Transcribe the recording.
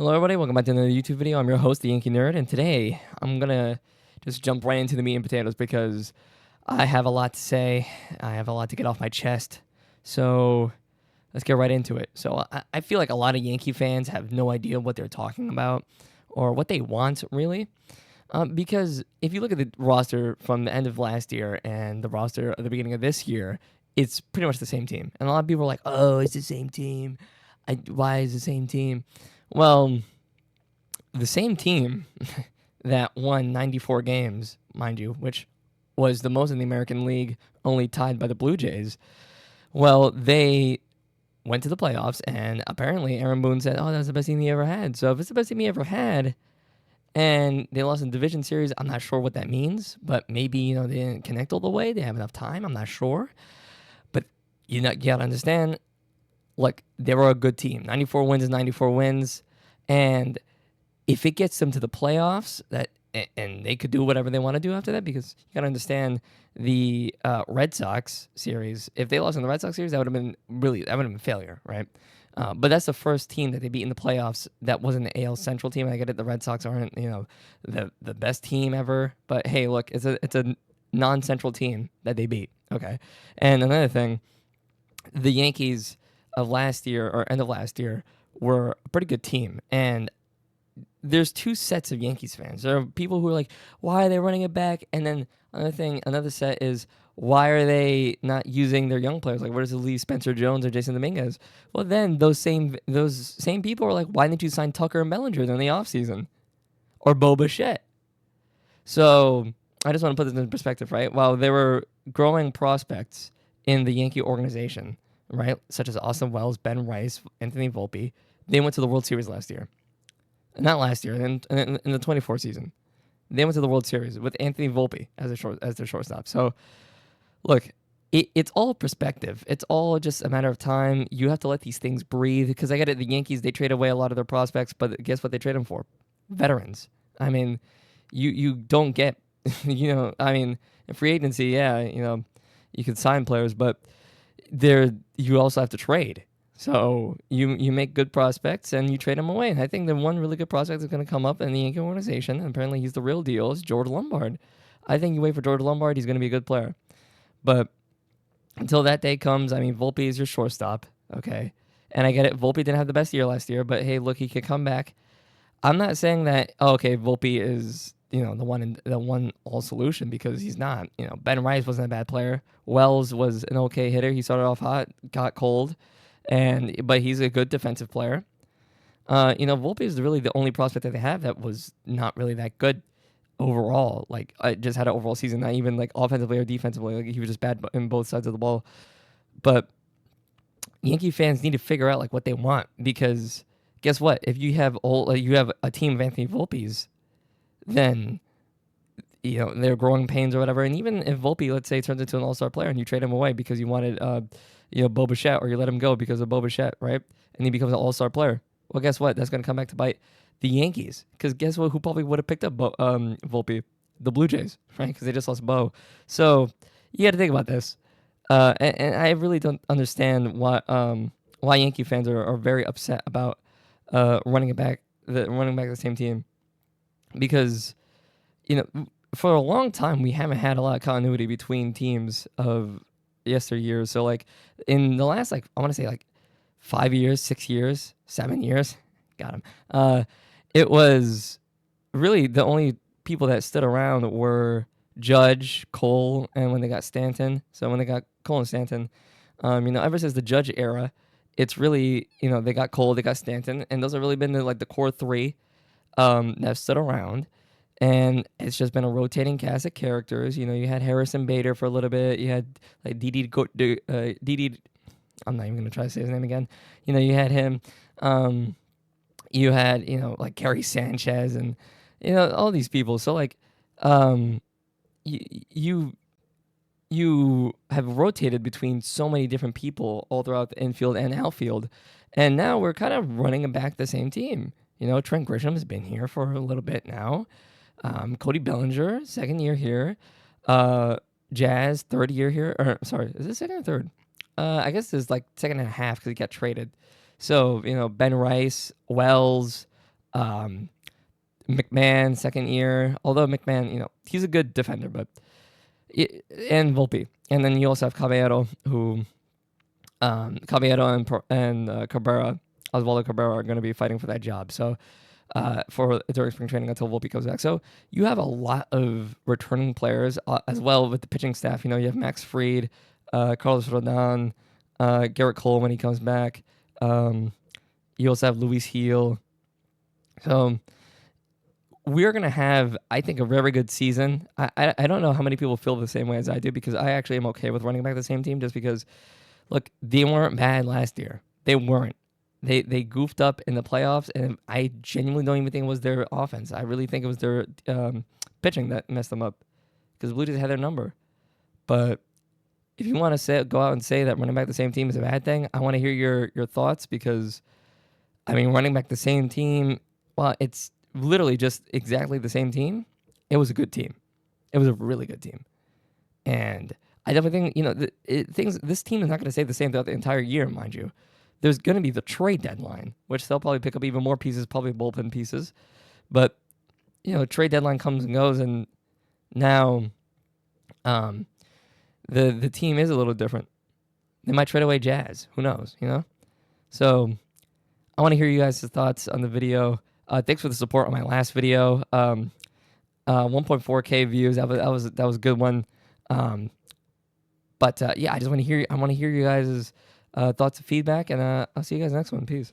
Hello, everybody. Welcome back to another YouTube video. I'm your host, the Yankee Nerd, and today I'm gonna just jump right into the meat and potatoes because I have a lot to say. I have a lot to get off my chest. So let's get right into it. So I feel like a lot of Yankee fans have no idea what they're talking about or what they want, really. Because if you look at the roster from the end of last year and the roster at the beginning of this year, it's pretty much the same team. And a lot of people are like, "Oh, it's the same team. Why is it the same team?" Well, the same team that won 94 games, mind you, which was the most in the American League, only tied by the Blue Jays. Well, they went to the playoffs, and apparently Aaron Boone said, "Oh, that's the best team he ever had." So if it's the best team he ever had, and they lost in the division series, I'm not sure what that means. But maybe they didn't connect all the way. They have enough time. I'm not sure. But you gotta understand. Look, they were a good team. 94 wins is 94 wins, and if it gets them to the playoffs, and they could do whatever they want to do after that, because you got to understand the Red Sox series. If they lost in the Red Sox series, that would have been failure, right? But that's the first team that they beat in the playoffs that wasn't the AL Central team. And I get it, the Red Sox aren't the best team ever, but hey, look, it's a non-Central team that they beat. Okay, and another thing, the Yankees of last year or end of last year were a pretty good team, and there's two sets of Yankees fans. There are people who are like, why are they running it back? And then another set is, why are they not using their young players? Like, where does it leave Spencer Jones or Jason Dominguez? Well, then those same people are like, why didn't you sign Tucker and Bellinger in the offseason? Or Bo Bichette? So I just want to put this in perspective, right? While there were growing prospects in the Yankee organization, right, such as Austin Wells, Ben Rice, Anthony Volpe, they went to the World Series last year. Not last year, in the 24 season. They went to the World Series with Anthony Volpe as their shortstop. So, look, it's all perspective. It's all just a matter of time. You have to let these things breathe. Because I get it, the Yankees, they trade away a lot of their prospects, but guess what they trade them for? Veterans. I mean, you don't get, in free agency, you can sign players, but you also have to trade. So you make good prospects and you trade them away. And I think the one really good prospect that's going to come up in the Yankee organization, and apparently he's the real deal, is George Lombard. I think you wait for George Lombard, he's going to be a good player. But until that day comes, Volpe is your shortstop, okay? And I get it, Volpe didn't have the best year last year, but hey, look, he could come back. I'm not saying that, Volpe is, the one all solution, because he's not. Ben Rice wasn't a bad player. Wells was an okay hitter. He started off hot, got cold. But he's a good defensive player. Volpe is really the only prospect that they have that was not really that good overall. Like, I just had an overall season, not even like offensively or defensively. Like, he was just bad in both sides of the ball. But Yankee fans need to figure out like what they want, because guess what? If you have a team of Anthony Volpes, then they're growing pains or whatever. And even if Volpe, let's say, turns into an all-star player and you trade him away because you wanted Bo Bichette, or you let him go because of Bo Bichette, right? And he becomes an all-star player. Well, guess what? That's going to come back to bite the Yankees. Because guess what? Who probably would have picked up Volpe? The Blue Jays, right? Because they just lost Bo. So you got to think about this. And I really don't understand why Yankee fans are very upset about running back the same team. Because, for a long time, we haven't had a lot of continuity between teams of yesteryears. So, like, in the last, I want to say, 5 years, 6 years, 7 years, got him. It was really the only people that stood around were Judge, Cole, and when they got Stanton. So when they got Cole and Stanton, ever since the Judge era, it's really, they got Cole, they got Stanton, and those have really been the core three that stood around. And it's just been a rotating cast of characters. You had Harrison Bader for a little bit. You had Didi. I'm not even gonna try to say his name again. You had him. You had Gary Sanchez and all these people. So you have rotated between so many different people all throughout the infield and outfield, and now we're kind of running back the same team. Trent Grisham has been here for a little bit now. Cody Bellinger, second year here. Jazz, third year here. Or sorry, is it second or third? I guess it's second and a half because he got traded. So Ben Rice, Wells, Um, McMahon, second year. Although McMahon, he's a good defender, but and Volpe. And then you also have Caballero, who Caballero and Cabrera, Osvaldo Cabrera, are going to be fighting for that job. So for during spring training until Volpe comes back. So you have a lot of returning players as well with the pitching staff. You have Max Fried, Carlos Rodon, Garrett Cole when he comes back. You also have Luis Heel. So we're going to have, I think, a very good season. I don't know how many people feel the same way as I do, because I actually am okay with running back the same team, just because, look, they weren't bad last year. They weren't. They goofed up in the playoffs, and I genuinely don't even think it was their offense. I really think it was their pitching that messed them up, because the Blue Jays had their number. But if you want to go out and say that running back the same team is a bad thing, I want to hear your thoughts, because, I mean, running back the same team, well, it's literally just exactly the same team. It was a good team. It was a really good team. And I definitely think, this team is not going to stay the same throughout the entire year, mind you. There's going to be the trade deadline, which they'll probably pick up even more pieces, probably bullpen pieces. But, trade deadline comes and goes, and now the team is a little different. They might trade away Jazz. Who knows, So I want to hear you guys' thoughts on the video. Thanks for the support on my last video. 1.4K views. That was a good one. But yeah, I just want to hear. I want to hear you guys' thoughts and feedback, and I'll see you guys next one. Peace.